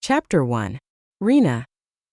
Chapter 1. Rena,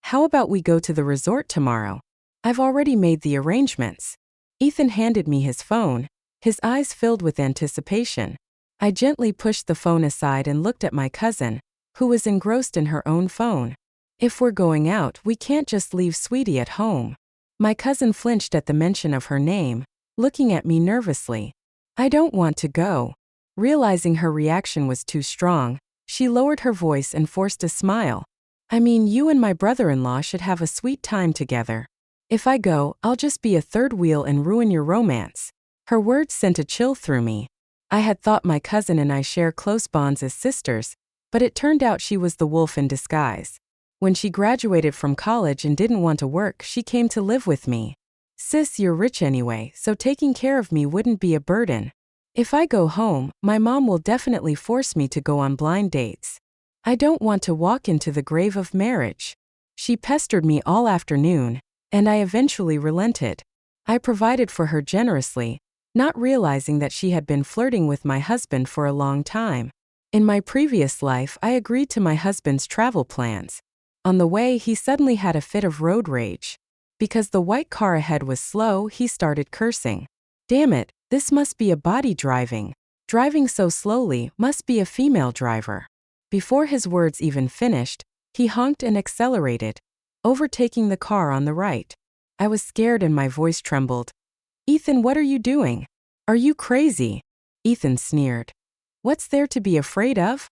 how about we go to the resort tomorrow? I've already made the arrangements. Ethan handed me his phone, his eyes filled with anticipation. I gently pushed the phone aside and looked at my cousin, who was engrossed in her own phone. If we're going out, we can't just leave Sweetie at home. My cousin flinched at the mention of her name, looking at me nervously. I don't want to go. Realizing her reaction was too strong, she lowered her voice and forced a smile. I mean, you and my brother-in-law should have a sweet time together. If I go, I'll just be a third wheel and ruin your romance. Her words sent a chill through me. I had thought my cousin and I share close bonds as sisters, but it turned out she was the wolf in disguise. When she graduated from college and didn't want to work, she came to live with me. Sis, you're rich anyway, so taking care of me wouldn't be a burden. If I go home, my mom will definitely force me to go on blind dates. I don't want to walk into the grave of marriage. She pestered me all afternoon, and I eventually relented. I provided for her generously, not realizing that she had been flirting with my husband for a long time. In my previous life, I agreed to my husband's travel plans. On the way, he suddenly had a fit of road rage. Because the white car ahead was slow, he started cursing. Damn it, this must be a body driving. Driving so slowly must be a female driver. Before his words even finished, he honked and accelerated, overtaking the car on the right. I was scared and my voice trembled. Ethan, what are you doing? Are you crazy? Ethan sneered. What's there to be afraid of?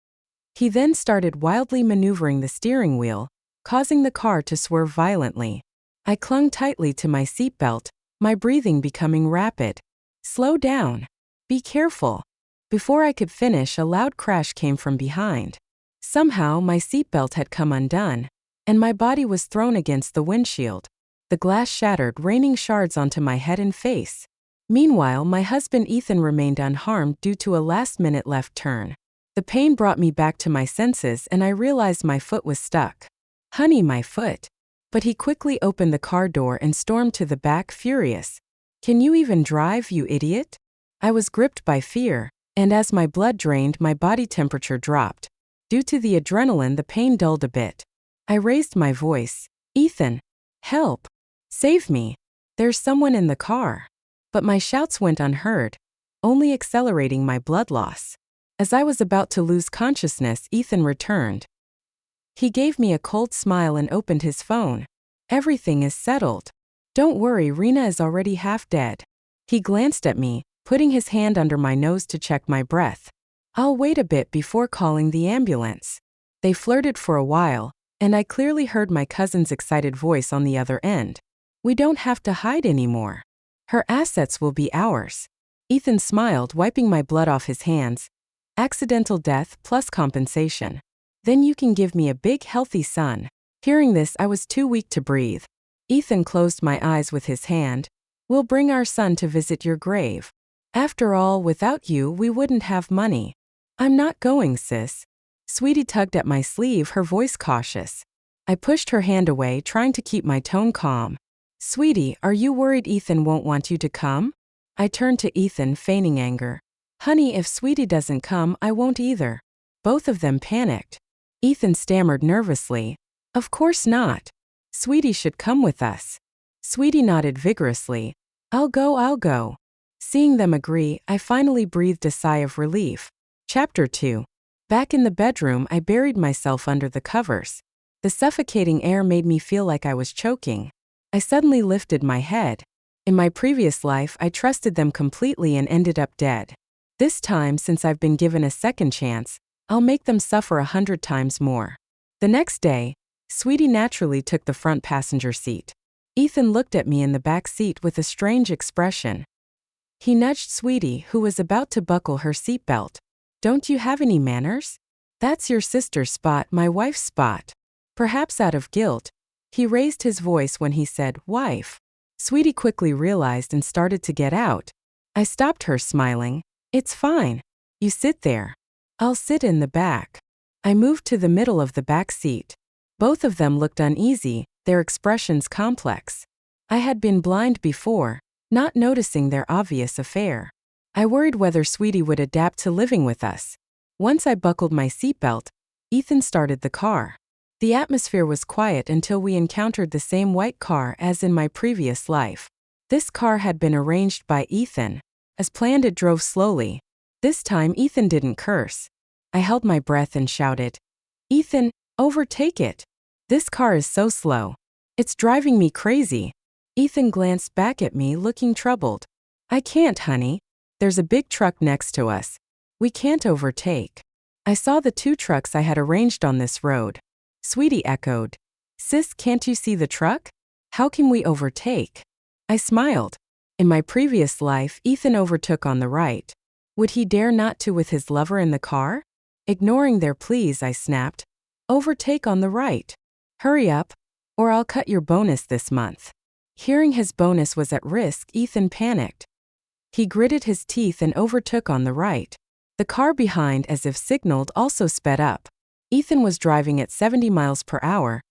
He then started wildly maneuvering the steering wheel, causing the car to swerve violently. I clung tightly to my seatbelt, my breathing becoming rapid. Slow down. Be careful. Before I could finish, a loud crash came from behind. Somehow, my seatbelt had come undone, and my body was thrown against the windshield. The glass shattered, raining shards onto my head and face. Meanwhile, my husband Ethan remained unharmed due to a last-minute left turn. The pain brought me back to my senses and I realized my foot was stuck. Honey, my foot. But he quickly opened the car door and stormed to the back, furious. Can you even drive, you idiot? I was gripped by fear, and as my blood drained, my body temperature dropped. Due to the adrenaline, the pain dulled a bit. I raised my voice. Ethan, help. Save me. There's someone in the car. But my shouts went unheard, only accelerating my blood loss. As I was about to lose consciousness, Ethan returned. He gave me a cold smile and opened his phone. Everything is settled. Don't worry, Rena is already half dead. He glanced at me, putting his hand under my nose to check my breath. I'll wait a bit before calling the ambulance. They flirted for a while, and I clearly heard my cousin's excited voice on the other end. We don't have to hide anymore. Her assets will be ours. Ethan smiled, wiping my blood off his hands. Accidental death plus compensation. Then you can give me a big, healthy son. Hearing this, I was too weak to breathe. Ethan closed my eyes with his hand. We'll bring our son to visit your grave. After all, without you, we wouldn't have money. I'm not going, sis. Sweetie tugged at my sleeve, her voice cautious. I pushed her hand away, trying to keep my tone calm. Sweetie, are you worried Ethan won't want you to come? I turned to Ethan, feigning anger. Honey, if Sweetie doesn't come, I won't either. Both of them panicked. Ethan stammered nervously. Of course not. Sweetie should come with us. Sweetie nodded vigorously. I'll go. Seeing them agree, I finally breathed a sigh of relief. Chapter 2. Back in the bedroom, I buried myself under the covers. The suffocating air made me feel like I was choking. I suddenly lifted my head. In my previous life, I trusted them completely and ended up dead. This time, since I've been given a second chance, I'll make them suffer 100 times more. The next day, Sweetie naturally took the front passenger seat. Ethan looked at me in the back seat with a strange expression. He nudged Sweetie, who was about to buckle her seatbelt. Don't you have any manners? That's your sister's spot, my wife's spot. Perhaps out of guilt, he raised his voice when he said, wife. Sweetie quickly realized and started to get out. I stopped her, smiling. It's fine. You sit there. I'll sit in the back. I moved to the middle of the back seat. Both of them looked uneasy, their expressions complex. I had been blind before, not noticing their obvious affair. I worried whether Sweetie would adapt to living with us. Once I buckled my seatbelt, Ethan started the car. The atmosphere was quiet until we encountered the same white car as in my previous life. This car had been arranged by Ethan. As planned, it drove slowly. This time Ethan didn't curse. I held my breath and shouted, "Ethan, overtake it. This car is so slow. It's driving me crazy." Ethan glanced back at me looking troubled. "I can't, honey. There's a big truck next to us. We can't overtake." I saw the two trucks I had arranged on this road. Sweetie echoed, "Sis, can't you see the truck? How can we overtake?" I smiled. In my previous life, Ethan overtook on the right. Would he dare not to with his lover in the car? Ignoring their pleas, I snapped, "Overtake on the right. Hurry up, or I'll cut your bonus this month." Hearing his bonus was at risk, Ethan panicked. He gritted his teeth and overtook on the right. The car behind, as if signaled, also sped up. Ethan was driving at 70 miles per hour,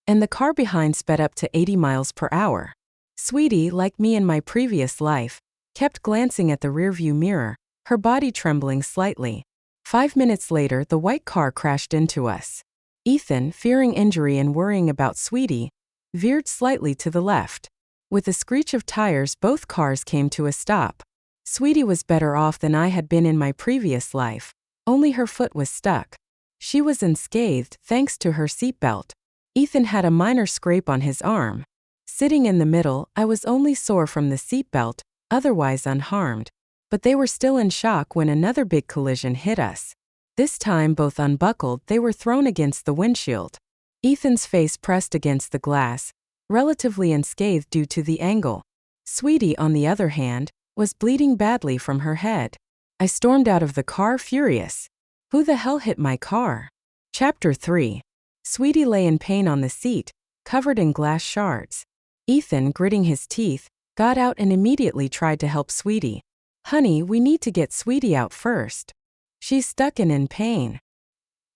and the car behind sped up to 80 miles per hour. Sweetie, like me in my previous life, kept glancing at the rearview mirror, her body trembling slightly. 5 minutes later, the white car crashed into us. Ethan, fearing injury and worrying about Sweetie, veered slightly to the left. With a screech of tires, both cars came to a stop. Sweetie was better off than I had been in my previous life. Only her foot was stuck. She was unscathed thanks to her seatbelt. Ethan had a minor scrape on his arm. Sitting in the middle, I was only sore from the seatbelt, otherwise unharmed. But they were still in shock when another big collision hit us. This time, both unbuckled, they were thrown against the windshield. Ethan's face pressed against the glass, relatively unscathed due to the angle. Sweetie, on the other hand, was bleeding badly from her head. I stormed out of the car furious. Who the hell hit my car? Chapter 3. Sweetie lay in pain on the seat, covered in glass shards. Ethan, gritting his teeth, got out and immediately tried to help Sweetie. "Honey, we need to get Sweetie out first. She's stuck and in pain."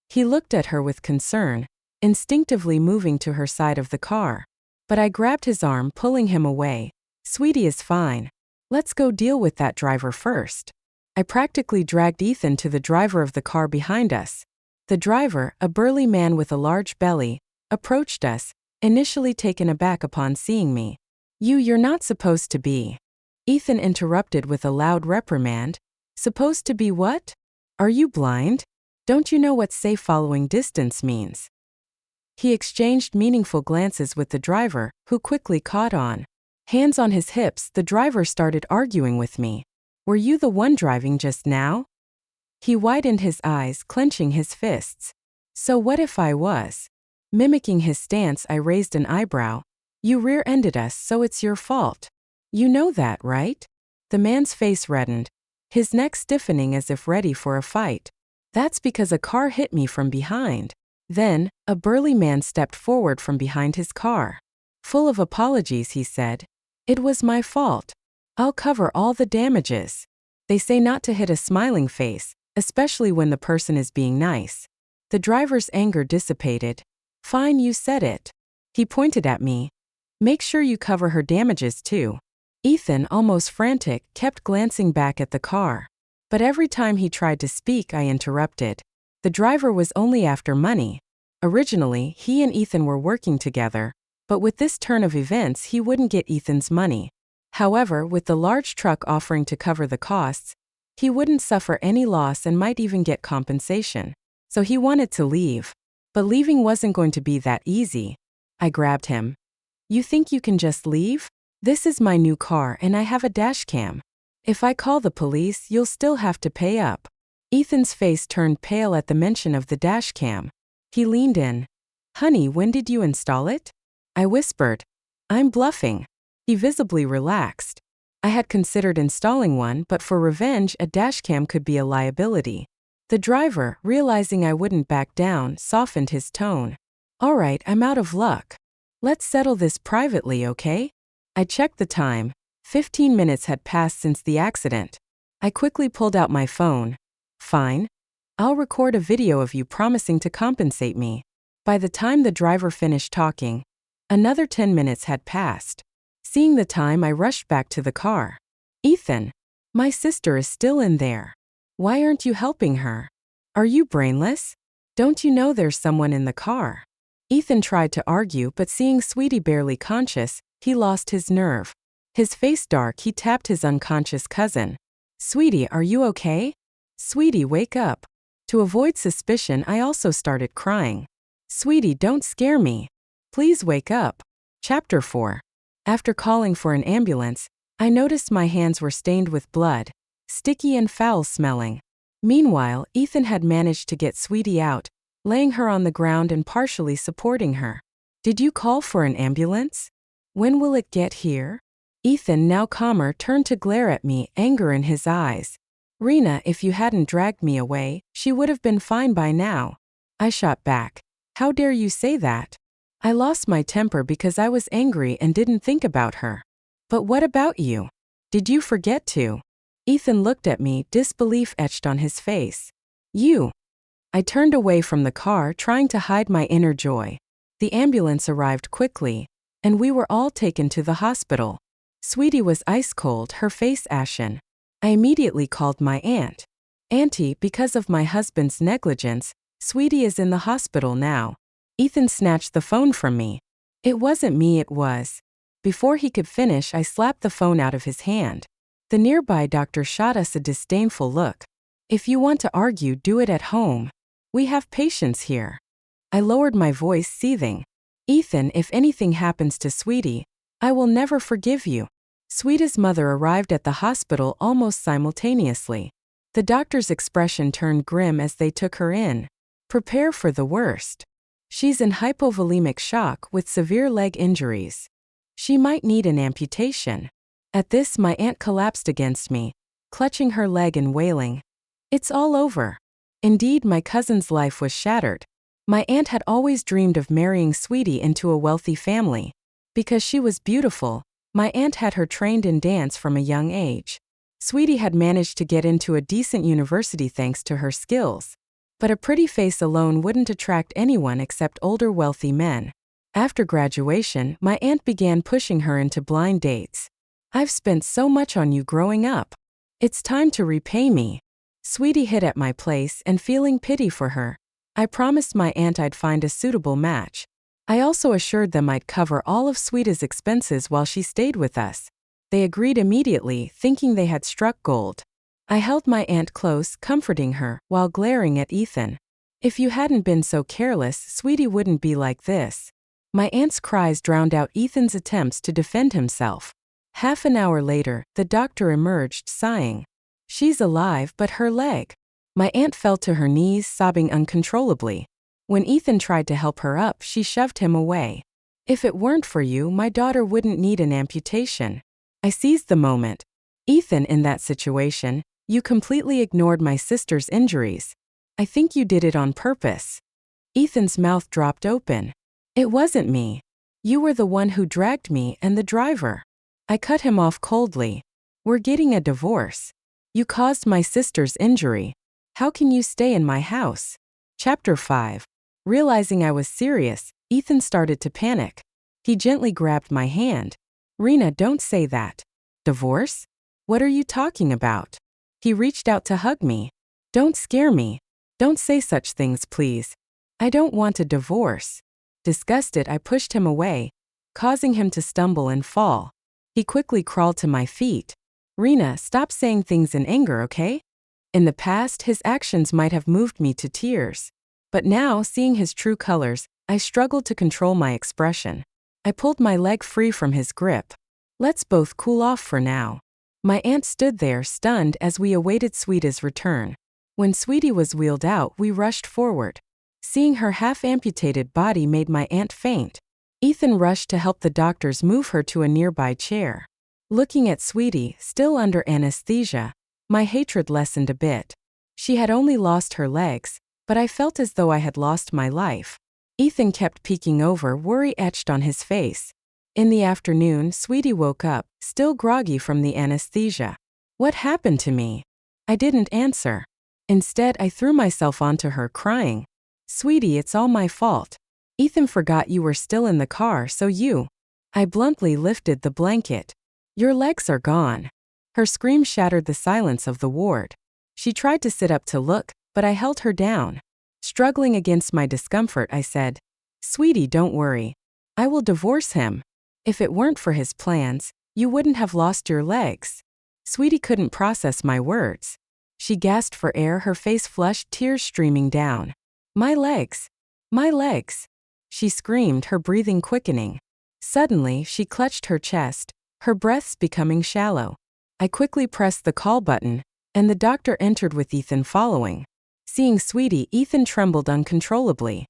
He looked at her with concern, instinctively moving to her side of the car. But I grabbed his arm, pulling him away. "Sweetie is fine. Let's go deal with that driver first." I practically dragged Ethan to the driver of the car behind us. The driver, a burly man with a large belly, approached us, initially taken aback upon seeing me. You're not supposed to be." Ethan interrupted with a loud reprimand. "Supposed to be what? Are you blind? Don't you know what safe following distance means?" He exchanged meaningful glances with the driver, who quickly caught on. Hands on his hips, the driver started arguing with me. "Were you the one driving just now?" He widened his eyes, clenching his fists. "So what if I was?" Mimicking his stance, I raised an eyebrow. "You rear-ended us, so it's your fault. You know that, right?" The man's face reddened, his neck stiffening as if ready for a fight. "That's because a car hit me from behind." Then, a burly man stepped forward from behind his car. Full of apologies, he said, "It was my fault. I'll cover all the damages." They say not to hit a smiling face, especially when the person is being nice. The driver's anger dissipated. "Fine, you said it." He pointed at me. "Make sure you cover her damages too." Ethan, almost frantic, kept glancing back at the car. But every time he tried to speak, I interrupted. The driver was only after money. Originally, he and Ethan were working together, but with this turn of events, he wouldn't get Ethan's money. However, with the large truck offering to cover the costs, he wouldn't suffer any loss and might even get compensation. So he wanted to leave. But leaving wasn't going to be that easy. I grabbed him. "You think you can just leave? This is my new car and I have a dash cam. If I call the police, you'll still have to pay up." Ethan's face turned pale at the mention of the dash cam. He leaned in. "Honey, when did you install it?" I whispered. "I'm bluffing." He visibly relaxed. I had considered installing one, but for revenge, a dashcam could be a liability. The driver, realizing I wouldn't back down, softened his tone. "All right, I'm out of luck. Let's settle this privately, okay?" I checked the time. 15 minutes had passed since the accident. I quickly pulled out my phone. "Fine. I'll record a video of you promising to compensate me." By the time the driver finished talking, another 10 minutes had passed. Seeing the time, I rushed back to the car. "Ethan, my sister is still in there. Why aren't you helping her? Are you brainless? Don't you know there's someone in the car?" Ethan tried to argue, but seeing Sweetie barely conscious, he lost his nerve. His face dark, he tapped his unconscious cousin. Sweetie, are you okay? Sweetie, wake up. To avoid suspicion, I also started crying. Sweetie, don't scare me. Please wake up. Chapter 4. After calling for an ambulance, I noticed my hands were stained with blood, sticky and foul-smelling. Meanwhile, Ethan had managed to get Sweetie out, laying her on the ground and partially supporting her. Did you call for an ambulance? When will it get here? Ethan, now calmer, turned to glare at me, anger in his eyes. Rena, if you hadn't dragged me away, she would have been fine by now. I shot back. How dare you say that? I lost my temper because I was angry and didn't think about her. But what about you? Did you forget to? Ethan looked at me, disbelief etched on his face. You. I turned away from the car, trying to hide my inner joy. The ambulance arrived quickly, and we were all taken to the hospital. Sweetie was ice cold, her face ashen. I immediately called my aunt. Auntie, because of my husband's negligence, Sweetie is in the hospital now. Ethan snatched the phone from me. It wasn't me, it was. Before he could finish, I slapped the phone out of his hand. The nearby doctor shot us a disdainful look. If you want to argue, do it at home. We have patients here. I lowered my voice, seething. Ethan, if anything happens to Sweetie, I will never forgive you. Sweetie's mother arrived at the hospital almost simultaneously. The doctor's expression turned grim as they took her in. Prepare for the worst. She's in hypovolemic shock with severe leg injuries. She might need an amputation. At this, my aunt collapsed against me, clutching her leg and wailing. It's all over. Indeed, my cousin's life was shattered. My aunt had always dreamed of marrying Sweetie into a wealthy family. Because she was beautiful, my aunt had her trained in dance from a young age. Sweetie had managed to get into a decent university thanks to her skills. But a pretty face alone wouldn't attract anyone except older wealthy men. After graduation, my aunt began pushing her into blind dates. I've spent so much on you growing up. It's time to repay me. Sweetie hid at my place, and feeling pity for her, I promised my aunt I'd find a suitable match. I also assured them I'd cover all of Sweetie's expenses while she stayed with us. They agreed immediately, thinking they had struck gold. I held my aunt close, comforting her, while glaring at Ethan. If you hadn't been so careless, Sweetie wouldn't be like this. My aunt's cries drowned out Ethan's attempts to defend himself. Half an hour later, the doctor emerged, sighing. She's alive, but her leg. My aunt fell to her knees, sobbing uncontrollably. When Ethan tried to help her up, she shoved him away. If it weren't for you, my daughter wouldn't need an amputation. I seized the moment. Ethan, in that situation, you completely ignored my sister's injuries. I think you did it on purpose. Ethan's mouth dropped open. It wasn't me. You were the one who dragged me and the driver. I cut him off coldly. We're getting a divorce. You caused my sister's injury. How can you stay in my house? Chapter 5. Realizing I was serious, Ethan started to panic. He gently grabbed my hand. Rena, don't say that. Divorce? What are you talking about? He reached out to hug me. Don't scare me. Don't say such things, please. I don't want a divorce. Disgusted, I pushed him away, causing him to stumble and fall. He quickly crawled to my feet. Rena, stop saying things in anger, okay? In the past, his actions might have moved me to tears. But now, seeing his true colors, I struggled to control my expression. I pulled my leg free from his grip. Let's both cool off for now. My aunt stood there, stunned, as we awaited Sweetie's return. When Sweetie was wheeled out, we rushed forward. Seeing her half-amputated body made my aunt faint. Ethan rushed to help the doctors move her to a nearby chair. Looking at Sweetie, still under anesthesia, my hatred lessened a bit. She had only lost her legs, but I felt as though I had lost my life. Ethan kept peeking over, worry etched on his face. In the afternoon, Sweetie woke up, still groggy from the anesthesia. What happened to me? I didn't answer. Instead, I threw myself onto her, crying. Sweetie, it's all my fault. Ethan forgot you were still in the car, so you. I bluntly lifted the blanket. Your legs are gone. Her scream shattered the silence of the ward. She tried to sit up to look, but I held her down. Struggling against my discomfort, I said, Sweetie, don't worry. I will divorce him. If it weren't for his plans, you wouldn't have lost your legs. Sweetie couldn't process my words. She gasped for air, her face flushed, tears streaming down. My legs! My legs! She screamed, her breathing quickening. Suddenly, she clutched her chest, her breaths becoming shallow. I quickly pressed the call button, and the doctor entered with Ethan following. Seeing Sweetie, Ethan trembled uncontrollably.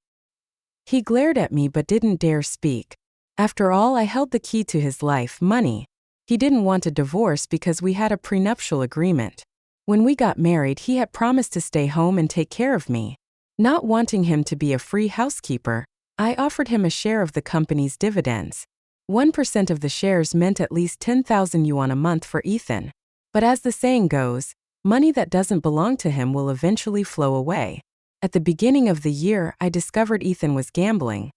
He glared at me but didn't dare speak. After all, I held the key to his life, money. He didn't want a divorce because we had a prenuptial agreement. When we got married, he had promised to stay home and take care of me. Not wanting him to be a free housekeeper, I offered him a share of the company's dividends. 1% of the shares meant at least 10,000 yuan a month for Ethan. But as the saying goes, money that doesn't belong to him will eventually flow away. At the beginning of the year, I discovered Ethan was gambling.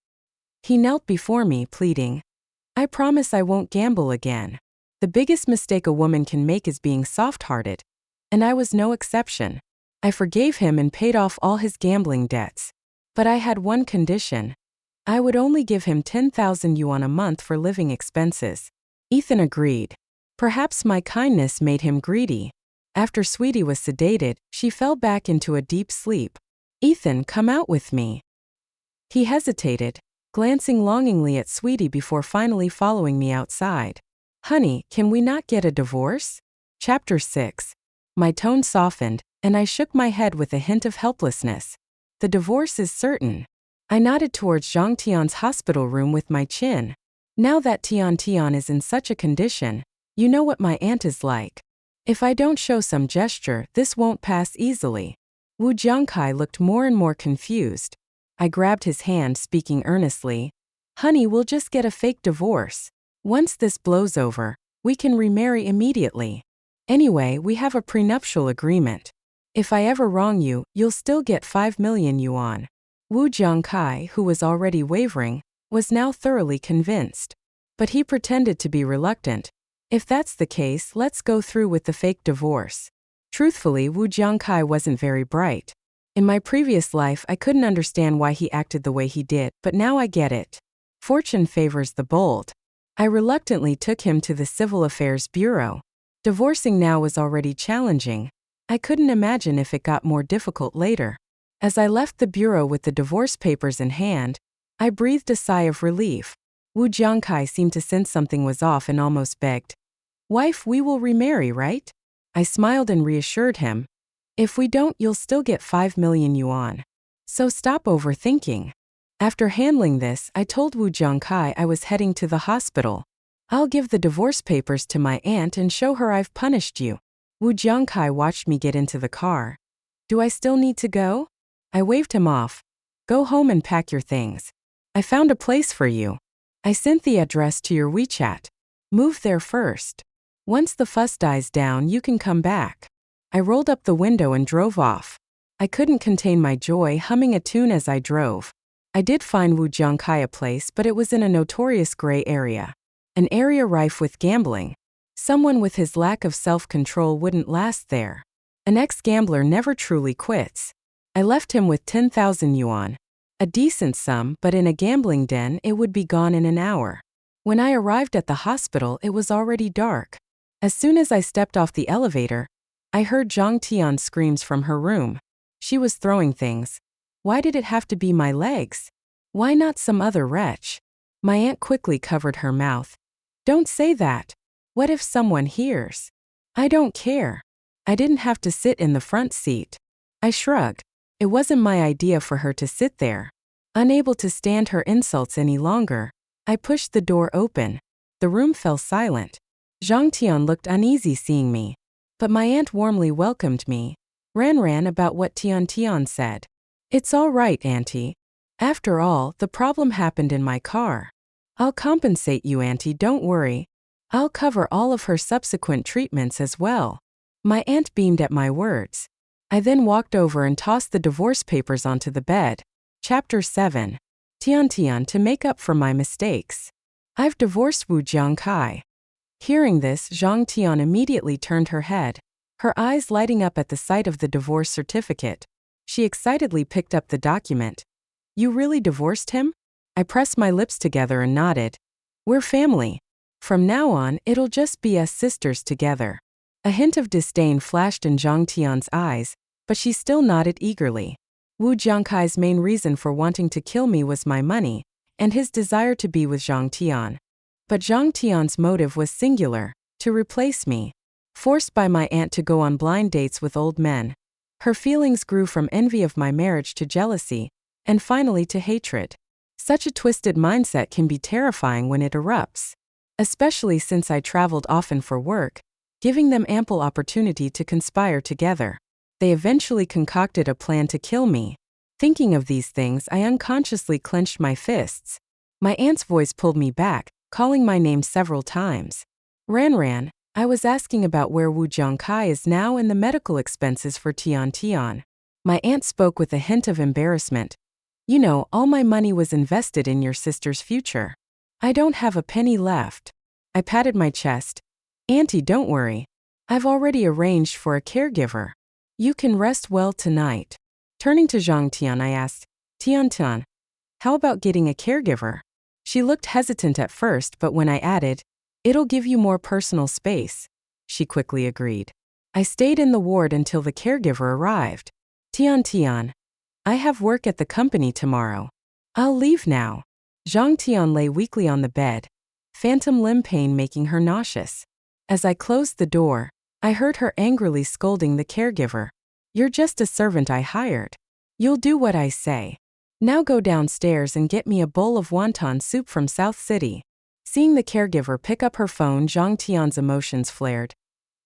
He knelt before me, pleading, I promise I won't gamble again. The biggest mistake a woman can make is being soft-hearted. And I was no exception. I forgave him and paid off all his gambling debts. But I had one condition. I would only give him 10,000 yuan a month for living expenses. Ethan agreed. Perhaps my kindness made him greedy. After Sweetie was sedated, she fell back into a deep sleep. Ethan, come out with me. He hesitated, glancing longingly at Sweetie before finally following me outside. Honey, can we not get a divorce? Chapter 6. My tone softened, and I shook my head with a hint of helplessness. The divorce is certain. I nodded towards Zhang Tian's hospital room with my chin. Now that Tian is in such a condition, you know what my aunt is like. If I don't show some gesture, this won't pass easily. Wu Jiangkai looked more and more confused. I grabbed his hand, speaking earnestly. Honey, we'll just get a fake divorce. Once this blows over, we can remarry immediately. Anyway, we have a prenuptial agreement. If I ever wrong you, you'll still get 5 million yuan. Wu Jiangkai, who was already wavering, was now thoroughly convinced. But he pretended to be reluctant. If that's the case, let's go through with the fake divorce. Truthfully, Wu Jiangkai wasn't very bright. In my previous life, I couldn't understand why he acted the way he did, but now I get it. Fortune favors the bold. I reluctantly took him to the Civil Affairs Bureau. Divorcing now was already challenging. I couldn't imagine if it got more difficult later. As I left the bureau with the divorce papers in hand, I breathed a sigh of relief. Wu Jiangkai seemed to sense something was off and almost begged. Wife, we will remarry, right? I smiled and reassured him. If we don't, you'll still get 5 million yuan. So stop overthinking. After handling this, I told Wu Jiangkai I was heading to the hospital. I'll give the divorce papers to my aunt and show her I've punished you. Wu Jiangkai watched me get into the car. Do I still need to go? I waved him off. Go home and pack your things. I found a place for you. I sent the address to your WeChat. Move there first. Once the fuss dies down, you can come back. I rolled up the window and drove off. I couldn't contain my joy, humming a tune as I drove. I did find Wu Jiangkai a place, but it was in a notorious gray area. An area rife with gambling. Someone with his lack of self-control wouldn't last there. An ex-gambler never truly quits. I left him with 10,000 yuan. A decent sum, but in a gambling den it would be gone in an hour. When I arrived at the hospital, it was already dark. As soon as I stepped off the elevator, I heard Zhang Tian's screams from her room. She was throwing things. Why did it have to be my legs? Why not some other wretch? My aunt quickly covered her mouth. Don't say that. What if someone hears? I don't care. I didn't have to sit in the front seat. I shrugged. It wasn't my idea for her to sit there. Unable to stand her insults any longer, I pushed the door open. The room fell silent. Zhang Tian looked uneasy seeing me. But my aunt warmly welcomed me. Ran about what Tian said. It's all right, auntie. After all, the problem happened in my car. I'll compensate you, auntie, don't worry. I'll cover all of her subsequent treatments as well. My aunt beamed at my words. I then walked over and tossed the divorce papers onto the bed. Chapter 7. Tian to make up for my mistakes. I've divorced Wu Jiangkai. Hearing this, Zhang Tian immediately turned her head, her eyes lighting up at the sight of the divorce certificate. She excitedly picked up the document. You really divorced him? I pressed my lips together and nodded. We're family. From now on, it'll just be us sisters together. A hint of disdain flashed in Zhang Tian's eyes, but she still nodded eagerly. Wu Jiangkai's main reason for wanting to kill me was my money, and his desire to be with Zhang Tian. But Zhang Tian's motive was singular, to replace me. Forced by my aunt to go on blind dates with old men, her feelings grew from envy of my marriage to jealousy, and finally to hatred. Such a twisted mindset can be terrifying when it erupts, especially since I traveled often for work, giving them ample opportunity to conspire together. They eventually concocted a plan to kill me. Thinking of these things, I unconsciously clenched my fists. My aunt's voice pulled me back, calling my name several times. Ran, I was asking about where Wu Jiangkai is now and the medical expenses for Tian Tian. My aunt spoke with a hint of embarrassment. You know, all my money was invested in your sister's future. I don't have a penny left. I patted my chest. Auntie, don't worry. I've already arranged for a caregiver. You can rest well tonight. Turning to Zhang Tian, I asked, Tian Tian, how about getting a caregiver? She looked hesitant at first, but when I added, it'll give you more personal space, she quickly agreed. I stayed in the ward until the caregiver arrived. Tian Tian, I have work at the company tomorrow. I'll leave now. Zhang Tian lay weakly on the bed, phantom limb pain making her nauseous. As I closed the door, I heard her angrily scolding the caregiver. You're just a servant I hired. You'll do what I say. Now go downstairs and get me a bowl of wonton soup from South City. Seeing the caregiver pick up her phone, Zhang Tian's emotions flared.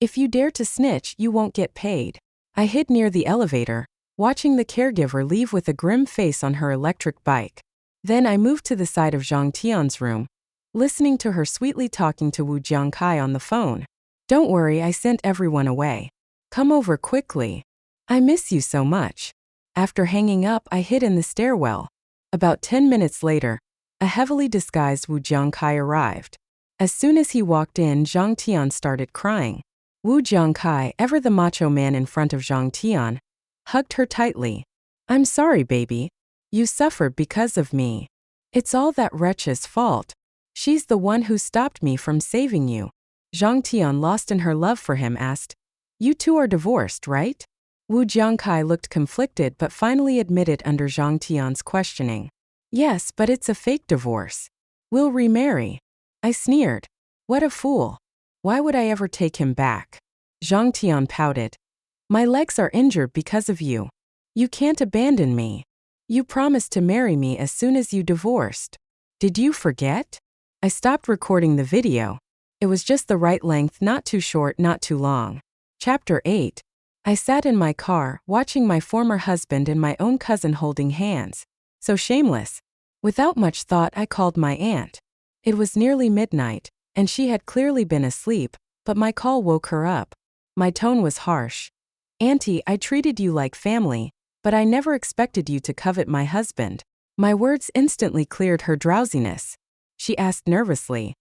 If you dare to snitch, you won't get paid. I hid near the elevator, watching the caregiver leave with a grim face on her electric bike. Then I moved to the side of Zhang Tian's room, listening to her sweetly talking to Wu Jiangkai on the phone. Don't worry, I sent everyone away. Come over quickly. I miss you so much. After hanging up, I hid in the stairwell. About 10 minutes later, a heavily disguised Wu Jiangkai arrived. As soon as he walked in, Zhang Tian started crying. Wu Jiangkai, ever the macho man in front of Zhang Tian, hugged her tightly. I'm sorry, baby. You suffered because of me. It's all that wretch's fault. She's the one who stopped me from saving you. Zhang Tian, lost in her love for him, asked, You two are divorced, right? Wu Jiangkai looked conflicted but finally admitted under Zhang Tian's questioning. Yes, but it's a fake divorce. We'll remarry. I sneered. What a fool. Why would I ever take him back? Zhang Tian pouted. My legs are injured because of you. You can't abandon me. You promised to marry me as soon as you divorced. Did you forget? I stopped recording the video. It was just the right length, not too short, not too long. Chapter 8. I sat in my car, watching my former husband and my own cousin holding hands. So shameless. Without much thought, I called my aunt. It was nearly midnight, and she had clearly been asleep, but my call woke her up. My tone was harsh. Auntie, I treated you like family, but I never expected you to covet my husband. My words instantly cleared her drowsiness. She asked nervously,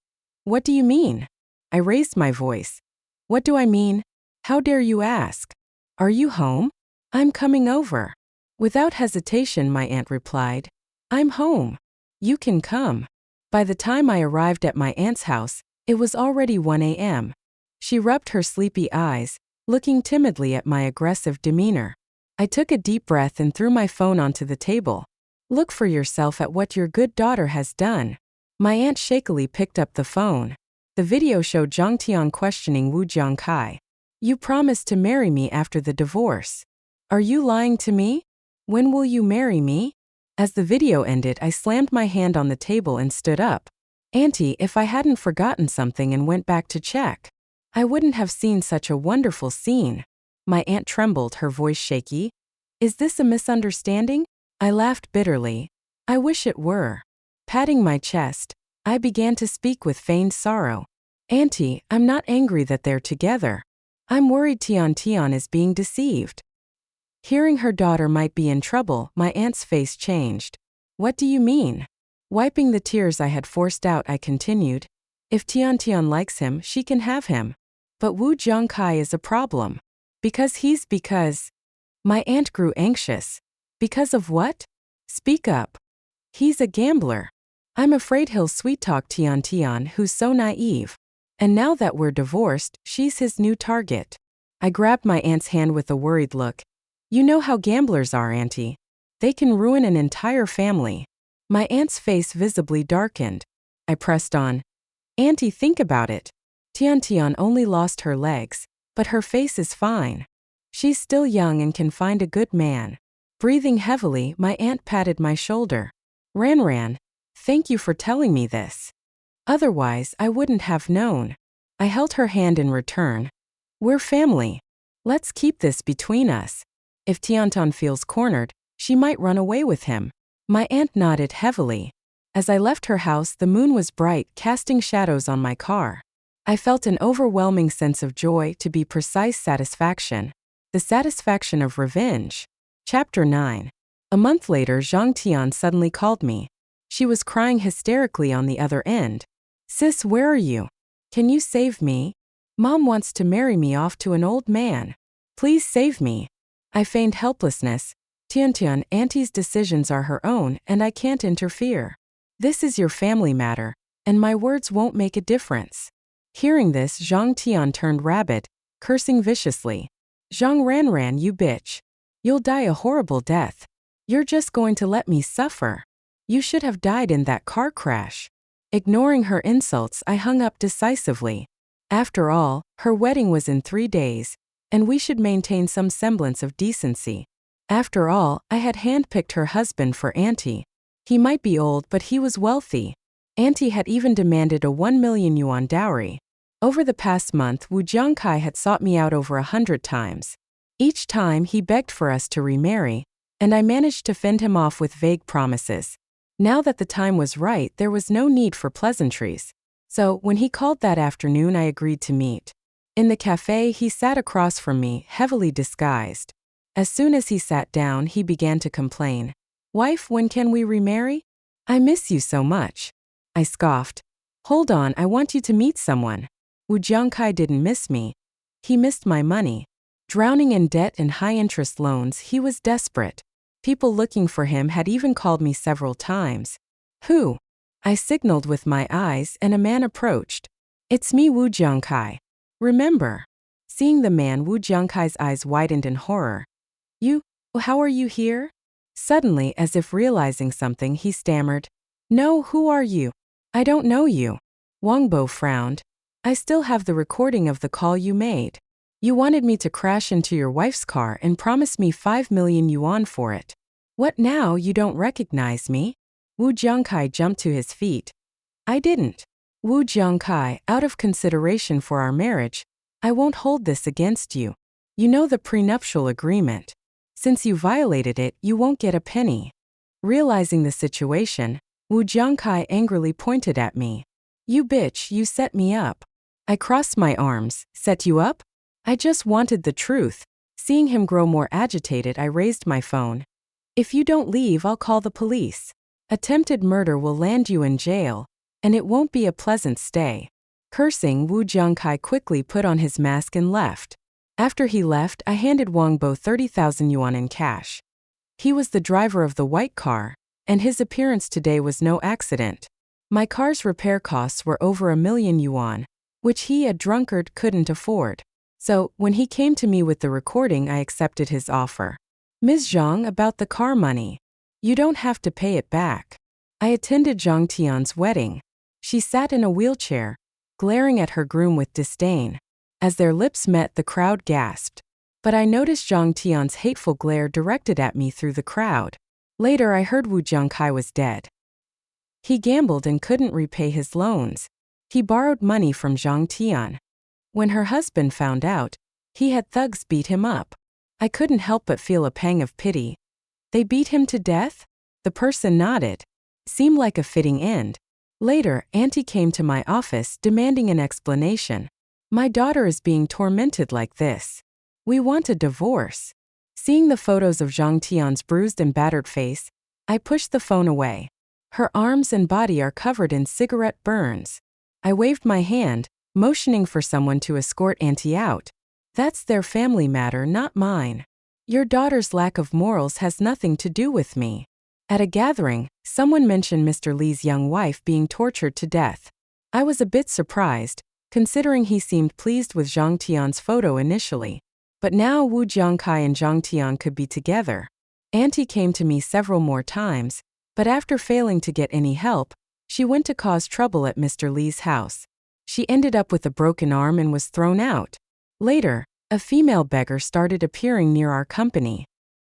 What do you mean? I raised my voice. What do I mean? How dare you ask? Are you home? I'm coming over. Without hesitation, my aunt replied, I'm home. You can come. By the time I arrived at my aunt's house, it was already 1 a.m. She rubbed her sleepy eyes, looking timidly at my aggressive demeanor. I took a deep breath and threw my phone onto the table. Look for yourself at what your good daughter has done. My aunt shakily picked up the phone. The video showed Zhang Tian questioning Wu Jiangkai. You promised to marry me after the divorce. Are you lying to me? When will you marry me? As the video ended, I slammed my hand on the table and stood up. Auntie, if I hadn't forgotten something and went back to check, I wouldn't have seen such a wonderful scene. My aunt trembled, her voice shaky. Is this a misunderstanding? I laughed bitterly. I wish it were. Patting my chest, I began to speak with feigned sorrow. Auntie, I'm not angry that they're together. I'm worried Tian Tian is being deceived. Hearing her daughter might be in trouble, my aunt's face changed. What do you mean? Wiping the tears I had forced out, I continued. If Tian Tian likes him, she can have him. But Wu Jiangkai is a problem. Because. My aunt grew anxious. Because of what? Speak up. He's a gambler. I'm afraid he'll sweet-talk Tian Tian, who's so naive. And now that we're divorced, she's his new target. I grabbed my aunt's hand with a worried look. You know how gamblers are, Auntie. They can ruin an entire family. My aunt's face visibly darkened. I pressed on. Auntie, think about it. Tian Tian only lost her legs, but her face is fine. She's still young and can find a good man. Breathing heavily, my aunt patted my shoulder. Ran, thank you for telling me this. Otherwise, I wouldn't have known. I held her hand in return. We're family. Let's keep this between us. If Tiantan feels cornered, she might run away with him. My aunt nodded heavily. As I left her house, the moon was bright, casting shadows on my car. I felt an overwhelming sense of joy, to be precise, satisfaction. The satisfaction of revenge. Chapter 9. A month later, Zhang Tian suddenly called me. She was crying hysterically on the other end. Sis, where are you? Can you save me? Mom wants to marry me off to an old man. Please save me. I feigned helplessness. Tian, Auntie's decisions are her own, and I can't interfere. This is your family matter, and my words won't make a difference. Hearing this, Zhang Tian turned rabid, cursing viciously. Zhang Ran, you bitch. You'll die a horrible death. You're just going to let me suffer. You should have died in that car crash. Ignoring her insults, I hung up decisively. After all, her wedding was in 3 days, and we should maintain some semblance of decency. After all, I had handpicked her husband for Auntie. He might be old, but he was wealthy. Auntie had even demanded a 1 million yuan dowry. Over the past month, Wu Jiangkai had sought me out over 100 times. Each time, he begged for us to remarry, and I managed to fend him off with vague promises. Now that the time was right, there was no need for pleasantries. So, when he called that afternoon, I agreed to meet. In the cafe, he sat across from me, heavily disguised. As soon as he sat down, he began to complain. Wife, when can we remarry? I miss you so much. I scoffed. Hold on, I want you to meet someone. Wu Jiangkai didn't miss me. He missed my money. Drowning in debt and high-interest loans, he was desperate. People looking for him had even called me several times. Who? I signaled with my eyes, and a man approached. It's me, Wu Jiangkai. Remember? Seeing the man, Wu Jiangkai's eyes widened in horror. You? How are you here? Suddenly, as if realizing something, he stammered. No, who are you? I don't know you. Wangbo frowned. I still have the recording of the call you made. You wanted me to crash into your wife's car and promised me 5 million yuan for it. What now, you don't recognize me? Wu Jiangkai jumped to his feet. I didn't. Wu Jiangkai, out of consideration for our marriage, I won't hold this against you. You know the prenuptial agreement. Since you violated it, you won't get a penny. Realizing the situation, Wu Jiangkai angrily pointed at me. You bitch, you set me up. I crossed my arms. Set you up? I just wanted the truth. Seeing him grow more agitated, I raised my phone. If you don't leave, I'll call the police. Attempted murder will land you in jail, and it won't be a pleasant stay. Cursing, Wu Jiangkai quickly put on his mask and left. After he left, I handed Wangbo 30,000 yuan in cash. He was the driver of the white car, and his appearance today was no accident. My car's repair costs were over 1 million yuan, which he, a drunkard, couldn't afford. So, when he came to me with the recording, I accepted his offer. Ms. Zhang, about the car money. You don't have to pay it back. I attended Zhang Tian's wedding. She sat in a wheelchair, glaring at her groom with disdain. As their lips met, the crowd gasped. But I noticed Zhang Tian's hateful glare directed at me through the crowd. Later, I heard Wu Jiangkai was dead. He gambled and couldn't repay his loans. He borrowed money from Zhang Tian. When her husband found out, he had thugs beat him up. I couldn't help but feel a pang of pity. They beat him to death? The person nodded. Seemed like a fitting end. Later, Auntie came to my office demanding an explanation. My daughter is being tormented like this. We want a divorce. Seeing the photos of Zhang Tian's bruised and battered face, I pushed the phone away. Her arms and body are covered in cigarette burns. I waved my hand, motioning for someone to escort Auntie out. That's their family matter, not mine. Your daughter's lack of morals has nothing to do with me. At a gathering, Someone mentioned Mr. Lee's young wife being tortured to death. I was a bit surprised, considering he seemed pleased with Zhang Tian's photo initially. But now Wu Jiangkai and Zhang Tian could be together. Auntie came to me several more times, but after failing to get any help, she went to cause trouble at Mr. Lee's house. She ended up with a broken arm and was thrown out. Later, a female beggar started appearing near our company.